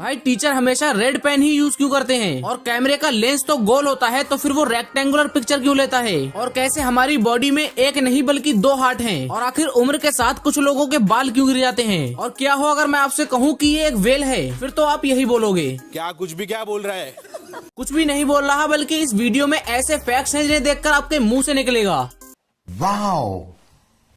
भाई टीचर हमेशा red pen ही use क्यों करते हैं? और कैमरे का लेंस तो गोल होता है तो फिर वो रेक्टेंगुलर पिक्चर क्यों लेता है? और कैसे हमारी बॉडी में एक नहीं बल्कि 2 हार्ट हैं? और आखिर उम्र के साथ कुछ लोगों के बाल क्यों गिर जाते हैं? और क्या हो अगर मैं आपसे कहूँ कि ये एक व्हेल है? फिर तो आप यही बोलोगे, क्या कुछ भी क्या बोल रहा है? कुछ भी नहीं बोल रहा, बल्कि इस वीडियो में ऐसे फैक्ट्स हैं जिन्हें देखकर आपके मुंह से निकलेगा वाओ।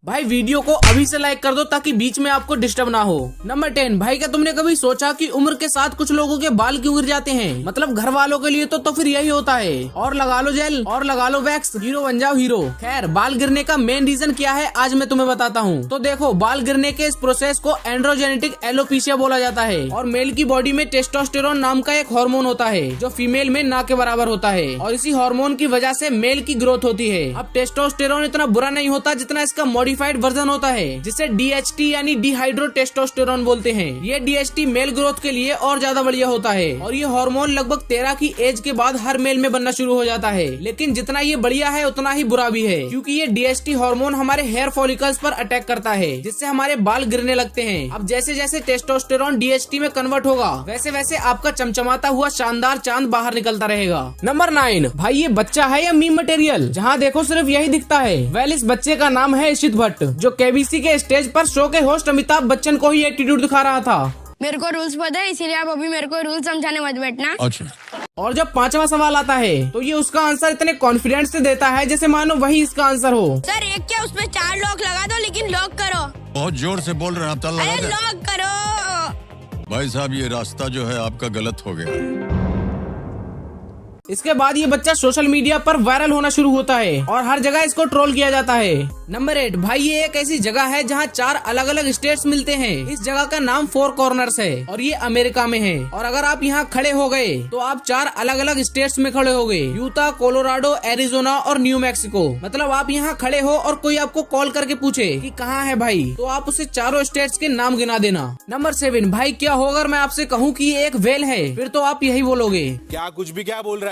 भाई वीडियो को अभी से लाइक कर दो ताकि बीच में आपको डिस्टर्ब ना हो। नंबर 10, भाई क्या तुमने कभी सोचा कि उम्र के साथ कुछ लोगों के बाल क्यों गिर जाते हैं? मतलब घर वालों के लिए तो फिर यही होता है, और लगा लो जेल और लगा लो वैक्स, हीरो बन जाओ हीरो। खैर, बाल गिरने का मेन रीजन क्या है आज मैं तुम्हें बताता हूँ। तो देखो, बाल गिरने के इस प्रोसेस को एंड्रोजेनेटिक एलोपेशिया बोला जाता है। और मेल की बॉडी में टेस्टोस्टेरोन नाम का एक हार्मोन होता है जो फीमेल में ना के बराबर होता है, और इसी हार्मोन की वजह से मेल की ग्रोथ होती है। अब टेस्टोस्टेरोन इतना बुरा नहीं होता जितना इसका मॉडिफाइड वर्जन होता है, जिसे DHT यानी डिहाइड्रो टेस्टोस्टेरोन बोलते हैं। ये DHT मेल ग्रोथ के लिए और ज्यादा बढ़िया होता है, और ये हार्मोन लगभग 13 की एज के बाद हर मेल में बनना शुरू हो जाता है। लेकिन जितना ये बढ़िया है उतना ही बुरा भी है, क्योंकि ये DHT हार्मोन हमारे हेयर फॉलिकल्स पर अटैक करता है, जिससे हमारे बाल गिरने लगते हैं। अब जैसे जैसे टेस्टोस्टेरोन DHT में कन्वर्ट होगा, वैसे वैसे आपका चमचमाता हुआ शानदार चांद बाहर निकलता रहेगा। नंबर 9, भाई ये बच्चा है या मीम मटेरियल? जहाँ देखो सिर्फ यही दिखता है। वेल, इस बच्चे का नाम है इशित भट्ट, जो KBC के स्टेज पर शो के होस्ट अमिताभ बच्चन को ही एटीट्यूड दिखा रहा था। मेरे को रूल्स पता है, इसीलिए आप अभी मेरे को रूल्स समझाने मत बैठना। अच्छा। और जब 5वां सवाल आता है तो ये उसका आंसर इतने कॉन्फिडेंस से देता है जैसे मानो वही इसका आंसर हो। सर एक क्या, उसमें 4 लॉक लगा दो, लेकिन लॉक करो। बहुत जोर से बोल रहे हैं आप, अरे लॉक करो। भाई साहब, ये रास्ता जो है आपका गलत हो गया। इसके बाद ये बच्चा सोशल मीडिया पर वायरल होना शुरू होता है और हर जगह इसको ट्रोल किया जाता है। नंबर 8, भाई ये एक ऐसी जगह है जहाँ 4 अलग अलग स्टेट्स मिलते हैं। इस जगह का नाम 4 कॉर्नर्स है और ये अमेरिका में है। और अगर आप यहाँ खड़े हो गए तो आप 4 अलग अलग स्टेट्स में खड़े हो गए, यूटा, कोलोराडो, एरिजोना और न्यू मैक्सिको। मतलब आप यहाँ खड़े हो और कोई आपको कॉल करके पूछे कि कहाँ है भाई, तो आप उसे चारों स्टेट्स के नाम गिना देना। नंबर 7, भाई क्या होगा अगर मैं आपसे कहूँ कि ये एक व्हेल है? फिर तो आप यही बोलोगे, क्या कुछ भी क्या बोल रहा है?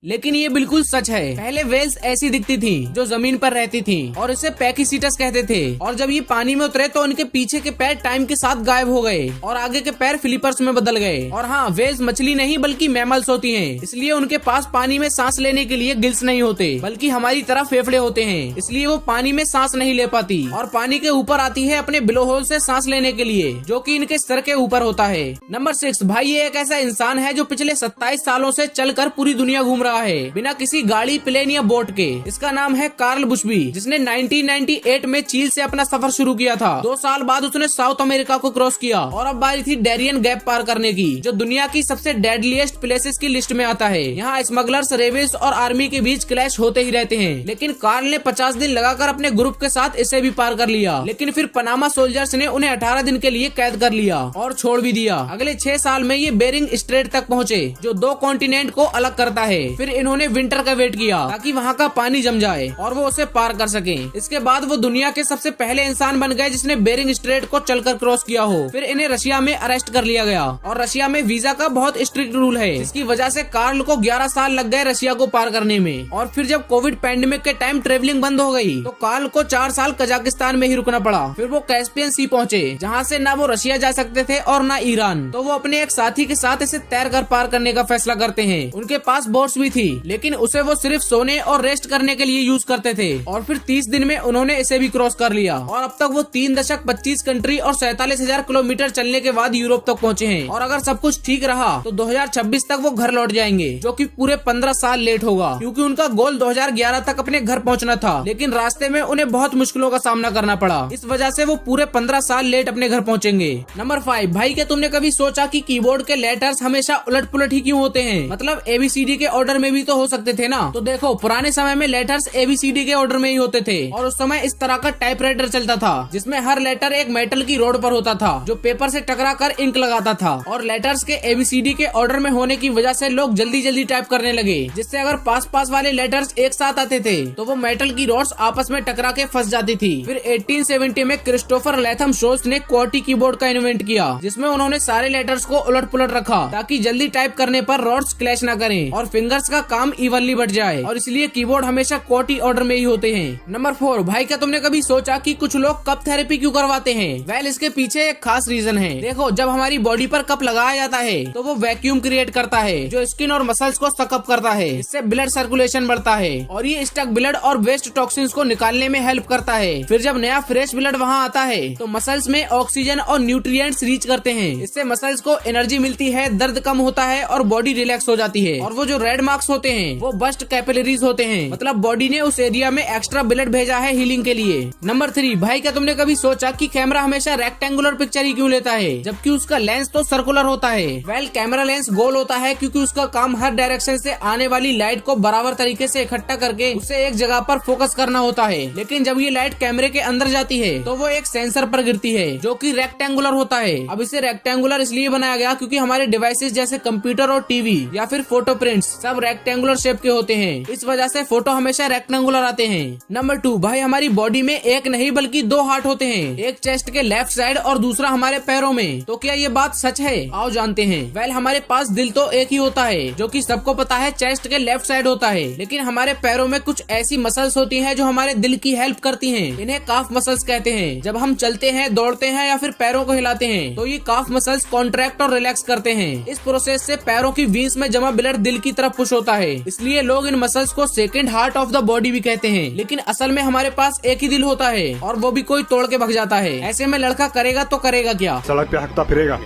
लेकिन ये बिल्कुल सच है। पहले व्हेल्स ऐसी दिखती थी जो जमीन पर रहती थी और इसे पैकिसीटस कहते थे। और जब ये पानी में उतरे तो उनके पीछे के पैर टाइम के साथ गायब हो गए और आगे के पैर फ्लिपर्स में बदल गए। और हाँ, व्हेल्स मछली नहीं बल्कि मैमल्स होती हैं, इसलिए उनके पास पानी में सांस लेने के लिए गिल्स नहीं होते बल्कि हमारी तरह फेफड़े होते हैं, इसलिए वो पानी में सांस नहीं ले पाती और पानी के ऊपर आती है अपने ब्लो होल से सांस लेने के लिए, जो कि इनके सर के ऊपर होता है। नंबर 6, भाई ये एक ऐसा इंसान है जो पिछले 27 सालों से चलकर पूरी दुनिया घूम रहा है बिना किसी गाड़ी, प्लेन या बोट के। इसका नाम है कार्ल बुशबी, जिसने 1998 में चील से अपना सफर शुरू किया था। 2 साल बाद उसने साउथ अमेरिका को क्रॉस किया और अब बारी थी डेरियन गैप पार करने की, जो दुनिया की सबसे डेडलीस्ट प्लेसेस की लिस्ट में आता है। यहाँ स्मगलर्स, रेविल्स और आर्मी के बीच क्लैश होते ही रहते हैं, लेकिन कार्ल ने 50 दिन लगाकर अपने ग्रुप के साथ इसे भी पार कर लिया। लेकिन फिर पनामा सोल्जर्स ने उन्हें 18 दिन के लिए कैद कर लिया और छोड़ भी दिया। अगले 6 साल में ये बेरिंग स्ट्रेट तक पहुँचे, जो 2 कॉन्टिनेंट को अलग करता है। फिर इन्होंने विंटर का वेट किया ताकि वहाँ का पानी जम जाए और वो उसे पार कर सके। इसके बाद वो दुनिया के सबसे पहले इंसान बन गए जिसने बेरिंग स्ट्रेट को चलकर क्रॉस किया हो। फिर इन्हें रशिया में अरेस्ट कर लिया गया और रशिया में वीजा का बहुत स्ट्रिक्ट रूल है, जिसकी वजह से कार्ल को 11 साल लग गए रशिया को पार करने में। और फिर जब कोविड पैंडेमिक के टाइम ट्रेवलिंग बंद हो गई तो कार्ल को 4 साल कजाकिस्तान में ही रुकना पड़ा। फिर वो कैस्पियन सी पहुँचे, जहाँ से न वो रशिया जा सकते थे और न ईरान। तो वो अपने एक साथी के साथ इसे तैर कर पार करने का फैसला करते हैं। उनके पास बोट्स भी थी, लेकिन उसे वो सिर्फ सोने और रेस्ट करने के लिए यूज करते थे। और फिर 30 दिन में उन्होंने इसे भी क्रॉस कर लिया और अब तक वो 3.25 कंट्री और 47,000 किलोमीटर चलने के बाद यूरोप तक पहुँचे हैं। और अगर सब कुछ ठीक रहा तो 2026 तक वो घर लौट जाएंगे, जो कि पूरे 15 साल लेट होगा, क्योंकि उनका गोल 2011 तक अपने घर पहुँचना था। लेकिन रास्ते में उन्हें बहुत मुश्किलों का सामना करना पड़ा, इस वजह से वो पूरे 15 साल लेट अपने घर पहुँचेंगे। नंबर 5, भाई क्या तुमने कभी सोचा कि कीबोर्ड के लेटर्स हमेशा उलट पुलट ही क्यों होते हैं? मतलब ABCD के ऑर्डर में भी तो हो सकते थे ना। तो देखो, पुराने समय में लेटर्स ABCD के ऑर्डर में ही होते थे और उस समय इस तरह का टाइपराइटर चलता था, जिसमें हर लेटर एक मेटल की रोड पर होता था जो पेपर से टकरा कर इंक लगाता था। और लेटर्स के ABCD के ऑर्डर में होने की वजह से लोग जल्दी जल्दी टाइप करने लगे, जिससे अगर पास पास वाले लेटर्स एक साथ आते थे तो वो मेटल की रोड्स आपस में टकरा के फंस जाती थी। फिर 1870 में क्रिस्टोफर लैथम शोल्स ने क्वार्टी कीबोर्ड का इन्वेंट किया, जिसमें उन्होंने सारे लेटर्स को उलट पुलट रखा ताकि जल्दी टाइप करने पर रोड्स क्लैश न करें और फिंगर्स वर्कर्स का काम इवनली बढ़ जाए, और इसलिए कीबोर्ड हमेशा क्वार्टी ऑर्डर में ही होते हैं। नंबर 4, भाई क्या तुमने कभी सोचा कि कुछ लोग कप थेरेपी क्यों करवाते हैं? वेल, इसके पीछे एक खास रीजन है। देखो, जब हमारी बॉडी पर कप लगाया जाता है तो वो वैक्यूम क्रिएट करता है जो स्किन और मसल्स को सकअप करता है। इससे ब्लड सर्कुलेशन बढ़ता है और ये स्टक ब्लड और वेस्ट टॉक्सिन्स को निकालने में हेल्प करता है। फिर जब नया फ्रेश ब्लड वहाँ आता है तो मसल्स में ऑक्सीजन और न्यूट्रिएंट्स रीच करते हैं। इससे मसल्स को एनर्जी मिलती है, दर्द कम होता है और बॉडी रिलैक्स हो जाती है। और वो जो रेड मार्क्स होते हैं वो बस्ट कैपिलरीज होते हैं, मतलब बॉडी ने उस एरिया में एक्स्ट्रा ब्लड भेजा है हीलिंग के लिए। नंबर 3, भाई क्या तुमने कभी सोचा कि कैमरा हमेशा रेक्टेंगुलर पिक्चर ही क्यों लेता है जबकि उसका लेंस तो सर्कुलर होता है? वेल, कैमरा लेंस गोल होता है क्योंकि उसका काम हर डायरेक्शन से आने वाली लाइट को बराबर तरीके से इकट्ठा करके उसे एक जगह पर फोकस करना होता है। लेकिन जब ये लाइट कैमरे के अंदर जाती है तो वो एक सेंसर पर गिरती है जो कि रेक्टेंगुलर होता है। अब इसे रेक्टेंगुलर इसलिए बनाया गया क्योंकि हमारे डिवाइसेस जैसे कंप्यूटर और टीवी या फिर फोटो प्रिंट्स सब रेक्टेंगुलर शेप के होते हैं। इस वजह से फोटो हमेशा रेक्टेंगुलर आते हैं। नंबर 2, भाई हमारी बॉडी में एक नहीं बल्कि 2 हार्ट होते हैं, एक चेस्ट के लेफ्ट साइड और दूसरा हमारे पैरों में। तो क्या ये बात सच है? आओ जानते हैं। वेल, हमारे पास दिल तो एक ही होता है जो कि सबको पता है चेस्ट के लेफ्ट साइड होता है, लेकिन हमारे पैरों में कुछ ऐसी मसल्स होती हैं जो हमारे दिल की हेल्प करती हैं। इन्हें काफ मसल्स कहते हैं। जब हम चलते हैं, दौड़ते हैं या फिर पैरों को हिलाते हैं तो ये काफ मसल्स कॉन्ट्रैक्ट और रिलैक्स करते हैं। इस प्रोसेस से पैरों की वीन्स में जमा ब्लड दिल की तरफ पुश होता है, इसलिए लोग इन मसल्स को second heart of the body भी कहते हैं। लेकिन असल में हमारे पास एक ही दिल होता है और वो भी कोई तोड़ के भग जाता है। ऐसे में लड़का करेगा तो करेगा क्या? सड़क पे हकता फिरेगा।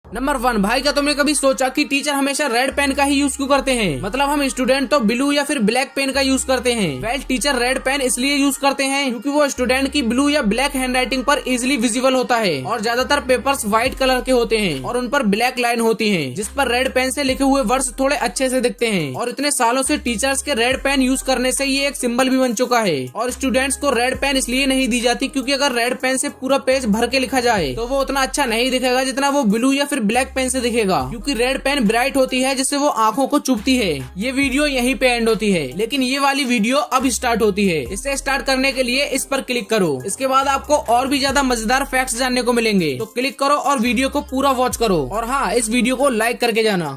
नंबर 1, भाई क्या तुमने कभी सोचा कि टीचर हमेशा रेड पेन का ही यूज क्यों करते हैं? मतलब हम स्टूडेंट तो ब्लू या फिर ब्लैक पेन का यूज करते हैं। वेल, टीचर रेड पेन इसलिए यूज करते हैं क्योंकि वो स्टूडेंट की ब्लू या ब्लैक हैंडराइटिंग पर इजिली विजिबल होता है और ज्यादातर पेपर्स व्हाइट कलर के होते हैं और उन पर ब्लैक लाइन होती है जिस पर रेड पेन से लिखे हुए वर्ड्स थोड़े अच्छे से दिखते हैं। और इतने सालों से टीचर्स के रेड पेन यूज करने से ये एक सिंबल भी बन चुका है। और स्टूडेंट्स को रेड पेन इसलिए नहीं दी जाती क्योंकि अगर रेड पेन से पूरा पेज भर के लिखा जाए तो वो उतना अच्छा नहीं दिखेगा जितना वो ब्लू या फिर ब्लैक पेन से क्योंकि रेड पेन ब्राइट होती है जिससे वो आंखों को चुभती है। ये वीडियो यहीं पे एंड होती है, लेकिन ये वाली वीडियो अब स्टार्ट होती है। इसे स्टार्ट करने के लिए इस पर क्लिक करो। इसके बाद आपको और भी ज्यादा मजेदार फैक्ट्स जानने को मिलेंगे, तो क्लिक करो और वीडियो को पूरा वॉच करो। और हाँ, इस वीडियो को लाइक करके जाना।